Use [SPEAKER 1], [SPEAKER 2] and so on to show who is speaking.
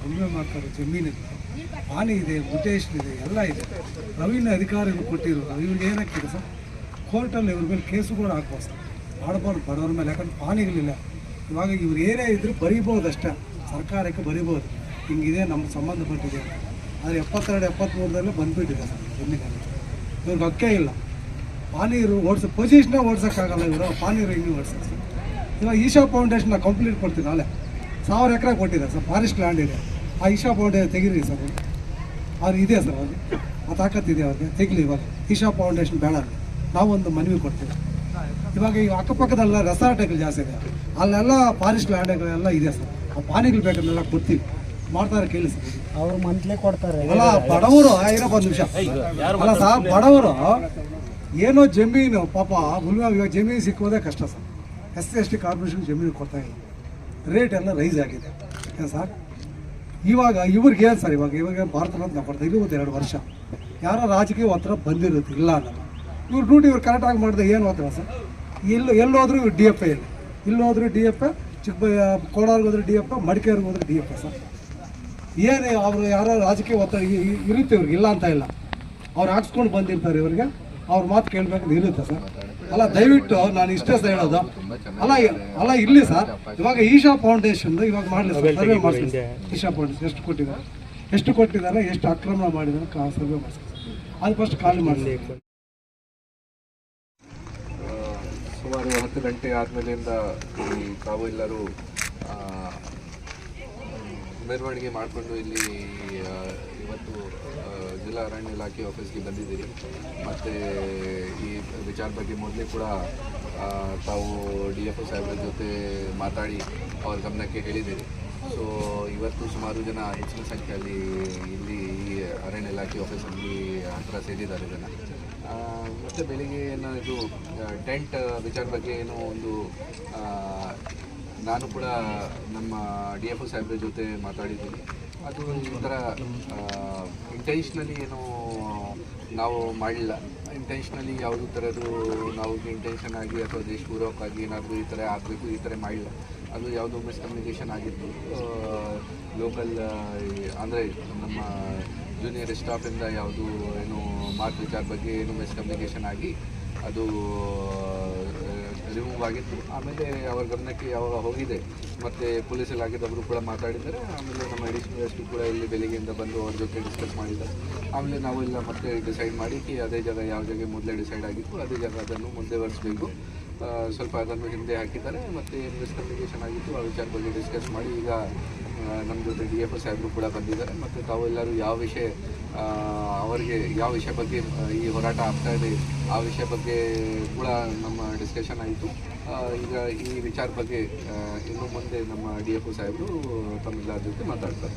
[SPEAKER 1] ಉಳುಮೆ ಮಾಡ್ತಾರೆ, ಜಮೀನಿದೆ, ಪಾನಿ ಇದೆ, ಮುಟೇಶನ್ ಇದೆ, ಎಲ್ಲ ಇದೆ. ರವಿನ ಅಧಿಕಾರಿಗಳು ಕೊಟ್ಟಿರೋದು ಇವ್ರಿಗೆ ಏನಾಗ್ತಿದೆ ಸರ್, ಕೋರ್ಟಲ್ಲಿ ಇವ್ರ ಮೇಲೆ ಕೇಸು ಕೂಡ ಹಾಕ್ಬೋದು ಸರ್, ಮಾಡಬಾರ್ದು ಬಡವ್ರ ಮೇಲೆ. ಯಾಕಂದ್ರೆ ಪಾನಿಗಳಿಲ್ಲ. ಇವಾಗ ಇವ್ರು ಏನೇ ಇದ್ರೂ ಬರೀಬೋದು ಅಷ್ಟೇ, ಸರ್ಕಾರಕ್ಕೆ ಬರೀಬೋದು ಹಿಂಗಿದೆ ನಮ್ಗೆ ಸಂಬಂಧಪಟ್ಟಿದೆ. ಆದರೆ 72, 73 ಬಂದುಬಿಟ್ಟಿದೆ ಸರ್ ಜಮೀನಲ್ಲಿ. ಇವ್ರಿಗೆ ಹಕ್ಕೇ ಇಲ್ಲ. ಪಾನೀರು ಪೊಸಿಷನ್ನ ಓಡಿಸೋಕ್ಕಾಗಲ್ಲ ಇವರು. ಪಾನೀರು ಹಿಂಗೆ ಓಡಿಸೋದು ಸರ್. ಇವಾಗ ಈಶಾ ಫೌಂಡೇಶನ್ನ ಕಂಪ್ಲೀಟ್ ಕೊಡ್ತೀನಿ, ನಾಳೆ 1000 ಎಕರೆ ಕೊಟ್ಟಿದ್ದಾರೆ ಸರ್, ಫಾರೆಸ್ಟ್ ಲ್ಯಾಂಡ್ ಇದೆ. ಆ ಈಶಾ ಫೌಂಡೇಶನ್ ತೆಗೀರಿ ಸರ್, ಅವ್ರು ಇದೆ ಸರ್, ಅವ್ರಿಗೆ ಆ ತಾಕತ್ತಿದೆ, ಅವ್ರಿಗೆ ತೆಗಲಿ. ಇವಾಗ ಈಶಾ ಫೌಂಡೇಶನ್ ಬೇಡ, ನಾವೊಂದು ಮನವಿ ಕೊಡ್ತೀವಿ. ಇವಾಗ ಈಗ ಅಕ್ಕಪಕ್ಕದಲ್ಲ ರೆಸಾರ್ಟ್ಗಳು ಜಾಸ್ತಿ ಇದೆ, ಅಲ್ಲೆಲ್ಲ ಫಾರೆಸ್ಟ್ ಲ್ಯಾಂಡ್ಗಳೆಲ್ಲ ಇದೆ ಸರ್. ಆ ಪಾನಿಗಳು ಬೇಕನ್ನೆಲ್ಲ ಕೊಡ್ತೀವಿ, ಮಾಡ್ತಾರೆ ಕೇಳಿ ಸರ್.
[SPEAKER 2] ಅವ್ರು ಮಂತ್ಲಿ ಕೊಡ್ತಾರೆ.
[SPEAKER 1] ಅಲ್ಲ ಬಡವರು ಏನಪ್ಪ ಒಂದು ನಿಮಿಷ ಅಲ್ಲ ಸರ್, ಬಡವರು ಏನೋ ಜಮೀನು ಪಾಪ ಇವಾಗ ಜಮೀನು ಸಿಕ್ಕೋದೇ ಕಷ್ಟ ಸರ್. SC/ST ಕಾರ್ಪೊರೇಷನ್ ಜಮೀನು ಕೊಡ್ತಾ ಇಲ್ಲ, ರೇಟ್ ಎಲ್ಲ ರೈಸ್ ಆಗಿದೆ ಏನು ಸರ್. ಇವಾಗ ಇವ್ರಿಗೆ ಏನು ಸರ್, ಇವಾಗ ಭಾರತ ರತ್ನ ಕೊಡ್ತಾ ಇರುವುದು 2 ವರ್ಷ. ಯಾರೋ ರಾಜಕೀಯ ಒತ್ತಡ ಬಂದಿರುತ್ತೆ, ಇಲ್ಲ ಅನ್ನಲ್ಲ. ಇವ್ರು ಡ್ಯೂಟಿ ಇವ್ರು ಕರೆಕ್ಟಾಗಿ ಮಾಡಿದೆ ಏನು ಒತ್ತಡ ಸರ್. ಎಲ್ಲೋದ್ರೂ DFA ಇಲ್ಲ, ಇಲ್ಲೋದ್ರೂ DFA, ಕೋಲಾರ್ಗೆ ಹೋದ್ರೆ DFA, ಮಡಿಕೇರಿಗೆ ಹೋದ್ರೆ DFA ಸರ್. ಏನು ಅವರು ಯಾರೋ ರಾಜಕೀಯ ಒತ್ತಡ ಇರುತ್ತೆ ಇವ್ರಿಗೆ, ಇಲ್ಲ ಅಂತ ಇಲ್ಲ. ಅವ್ರು ಹಾಕ್ಸ್ಕೊಂಡು ಬಂದಿರ್ತಾರೆ, ಇವ್ರಿಗೆ ಅವ್ರ ಮಾತು ಕೇಳಬೇಕಂತ ಇರುತ್ತೆ ಸರ್. ಅಲ್ಲ ದಯವಿಟ್ಟು ನಾನು ಇಷ್ಟೇ ಸಹ ಹೇಳೋದು, ಅಲ್ಲ ಇಲ್ಲಿ ಸರ್, ಇವಾಗ ಈಶಾ ಫೌಂಡೇಶನ್ ಇವಾಗ ಮಾಡಲಿ ಸರ್, ಸರ್ವೆ ಮಾಡಿಸಿ. ಈಶಾ ಫೌಂಡೇಶನ್ ಎಷ್ಟು ಕೊಟ್ಟಿದ್ದಾರೆ, ಎಷ್ಟು ಆಕ್ರಮಣ ಮಾಡಿದ್ದಾರೆ ಸರ್ವೆ ಮಾಡಿಸಿ, ಅದು ಫಸ್ಟ್ ಖಾಲಿ ಮಾಡಲಿ.
[SPEAKER 3] ಸುಮಾರು 10 ಗಂಟೆ ಆದಮೇಲಿಂದ ತಾವು ಎಲ್ಲರೂ ಮೆರವಣಿಗೆ ಮಾಡಿಕೊಂಡು ಇಲ್ಲಿ ಇವತ್ತು ಜಿಲ್ಲಾ ಅರಣ್ಯ ಇಲಾಖೆ ಆಫೀಸ್ಗೆ ಬಂದಿದ್ದೀರಿ. ಮತ್ತು ಈ ವಿಚಾರ ಬಗ್ಗೆ ಮೊದಲೇ ಕೂಡ ತಾವು DFO ಸಾಹೇಬ್ರ ಜೊತೆ ಮಾತಾಡಿ ಅವ್ರ ಗಮನಕ್ಕೆ ಹೇಳಿದ್ದೀರಿ. ಸೊ ಇವತ್ತು ಸುಮಾರು ಜನ ಹೆಚ್ಚಿನ ಸಂಖ್ಯೆಯಲ್ಲಿ ಇಲ್ಲಿ ಈ ಅರಣ್ಯ ಇಲಾಖೆ ಆಫೀಸಲ್ಲಿ ಹತ್ರ ಸೇರಿದ್ದಾರೆ ಜನ. ಮತ್ತು ಬೆಳಿಗ್ಗೆ ಏನೋ ಇದು ಟೆಂಟ್ ವಿಚಾರ ಬಗ್ಗೆ ಏನೋ ಒಂದು ನಾನು ಕೂಡ ನಮ್ಮ DFO ಸಾಹೇಬ್ರ ಜೊತೆ ಮಾತಾಡಿದ್ದೀನಿ. ಅದು ಈ ಥರ ಇಂಟೆನ್ಷನಲಿ ಏನೋ ನಾವು ಮಾಡಲಿಲ್ಲ. ಇಂಟೆನ್ಷನಲಿ ಯಾವುದೇ ಥರದ್ದು ನಾವು ಇಂಟೆನ್ಷನ್ ಆಗಿ ಅಥವಾ ದೇಶಪೂರ್ವಕವಾಗಿ ಏನಾದರೂ ಈ ಥರ ಆಗಬೇಕು ಈ ಥರ ಮಾಡಿಲ್ಲ. ಅದು ಯಾವುದೋ ಮಿಸ್ಕಮ್ಯುನಿಕೇಷನ್ ಆಗಿತ್ತು. ಲೋಕಲ್ ಅಂದರೆ ನಮ್ಮ ಜೂನಿಯರ್ ಸ್ಟಾಫಿಂದ ಯಾವುದು ಏನು ಮಾರ್ಕ್ ವಿಚಾರ ಬಗ್ಗೆ ಏನು ಮಿಸ್ಕಮ್ಯುನಿಕೇಷನ್ ಆಗಿ ಅದು ರಿಮೂವ್ ಆಗಿತ್ತು. ಆಮೇಲೆ ಅವರ ಗಮನಕ್ಕೆ ಯಾವಾಗ ಹೋಗಿದೆ ಮತ್ತು ಪೊಲೀಸ್ ಇಲಾಖೆದವರು ಕೂಡ ಮಾತಾಡಿದ್ದಾರೆ. ಆಮೇಲೆ ನಮ್ಮ ಅಡಿಷನಲ್ ಎಸ್ ಪಿ ಕೂಡ ಇಲ್ಲಿ ಬೆಳಿಗ್ಗೆಯಿಂದ ಬಂದು ಅವ್ರ ಜೊತೆ ಡಿಸ್ಕಸ್ ಮಾಡಿದ್ದಾರೆ. ಆಮೇಲೆ ನಾವೆಲ್ಲ ಮತ್ತೆ ಡಿಸೈಡ್ ಮಾಡಿ ಅದೇ ಜಾಗ ಯಾವ ಜಾಗ ಮೊದಲೇ ಡಿಸೈಡ್ ಆಗಿತ್ತು ಅದೇ ಜಾಗ ಅದನ್ನು ಮುಂದುವರಿಸಬೇಕು. ಸ್ವಲ್ಪ ಅದನ್ನು ಹಿಂದೆ ಹಾಕಿದ್ದಾರೆ. ಮತ್ತು ಏನು ಮಿಸ್ಕಮ್ಯುನಿಕೇಷನ್ ಆಗಿತ್ತು ಆ ವಿಚಾರ ಬಗ್ಗೆ ಡಿಸ್ಕಸ್ ಮಾಡಿ ಈಗ ನಮ್ಮ ಜೊತೆ DFO ಸಾಹೇಬರು ಕೂಡ ಬಂದಿದ್ದಾರೆ. ಮತ್ತು ತಾವೆಲ್ಲರೂ ಯಾವ ವಿಷಯ ಅವರಿಗೆ ಯಾವ ವಿಷಯ ಬಗ್ಗೆ ಈ ಹೋರಾಟ ಆಗ್ತಾ ಇದೆ ಆ ವಿಷಯ ಬಗ್ಗೆ ಕೂಡ ನಮ್ಮ ಡಿಸ್ಕಷನ್ ಆಯಿತು. ಈಗ ಈ ವಿಚಾರ ಬಗ್ಗೆ ಇನ್ನು ಮುಂದೆ ನಮ್ಮ DFO ಸಾಹೇಬರು ತಮ್ಮೆಲ್ಲರ ಜೊತೆ ಮಾತಾಡ್ತಾರೆ.